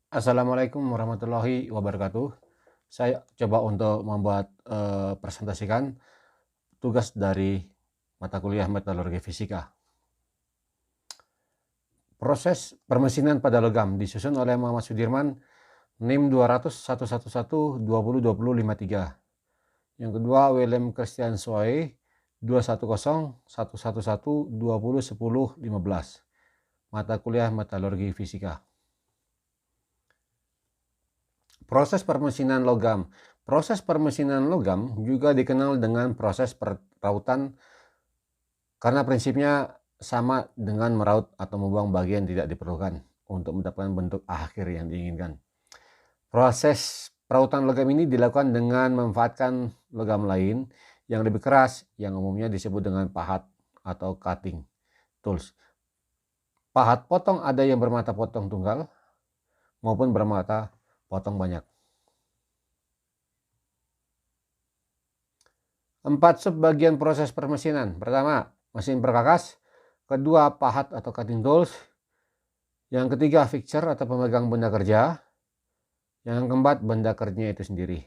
Assalamualaikum warahmatullahi wabarakatuh. Saya coba untuk membuat presentasikan tugas dari mata kuliah Metalurgi Fisika. Proses permesinan pada logam disusun oleh Muhammad Sudirman, NIM 20011202053. Yang kedua William Christian Soe 2101111201015. Mata kuliah Metalurgi Fisika. Proses permesinan logam. Proses permesinan logam juga dikenal dengan proses perautan karena prinsipnya sama dengan meraut atau membuang bagian tidak diperlukan untuk mendapatkan bentuk akhir yang diinginkan. Proses perautan logam ini dilakukan dengan memanfaatkan logam lain yang lebih keras yang umumnya disebut dengan pahat atau cutting tools. Pahat potong ada yang bermata potong tunggal maupun bermata potong banyak. 4 subbagian proses permesinan. Pertama, mesin perkakas. Kedua, pahat atau cutting tools. Yang ketiga, fixture atau pemegang benda kerja. Yang keempat, benda kerjanya itu sendiri.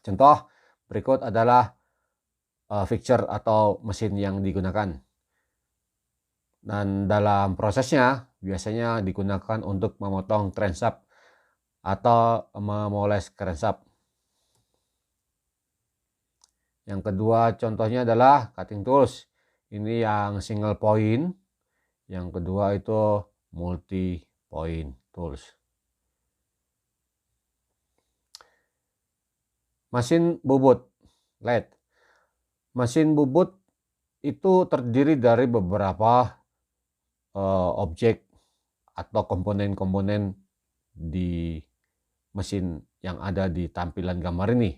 Contoh berikut adalah fixture atau mesin yang digunakan. Dan dalam prosesnya biasanya digunakan untuk memotong crankshaft atau memoles crankshaft. Yang kedua contohnya adalah cutting tools. Ini yang single point. Yang kedua itu multi point tools. Mesin bubut LED. Mesin bubut itu terdiri dari beberapa objek atau komponen-komponen di mesin yang ada di tampilan gambar ini.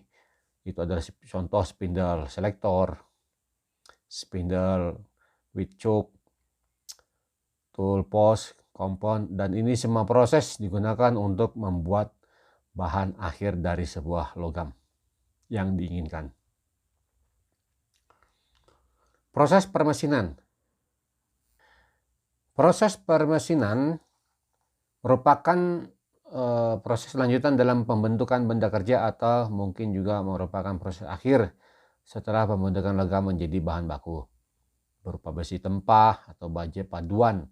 Itu adalah contoh spindle selektor, spindle with choke, tool post, kompon, dan ini semua proses digunakan untuk membuat bahan akhir dari sebuah logam yang diinginkan. Proses permesinan. Proses permesinan merupakan proses lanjutan dalam pembentukan benda kerja atau mungkin juga merupakan proses akhir setelah pembentukan logam menjadi bahan baku berupa besi tempah atau baja paduan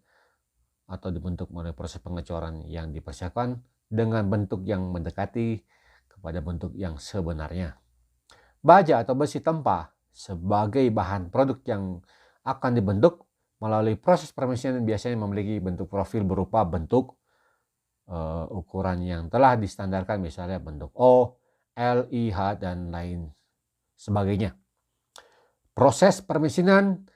atau dibentuk melalui proses pengecoran yang dipersiapkan dengan bentuk yang mendekati kepada bentuk yang sebenarnya. Baja atau besi tempah sebagai bahan produk yang akan dibentuk melalui proses permesinan biasanya memiliki bentuk profil berupa bentuk ukuran yang telah distandarkan, misalnya bentuk O, L, I, H, dan lain sebagainya. Proses permesinan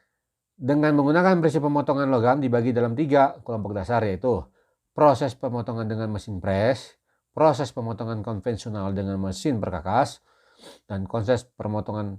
dengan menggunakan prinsip pemotongan logam dibagi dalam 3 kelompok dasar, yaitu proses pemotongan dengan mesin press, proses pemotongan konvensional dengan mesin perkakas, dan proses pemotongan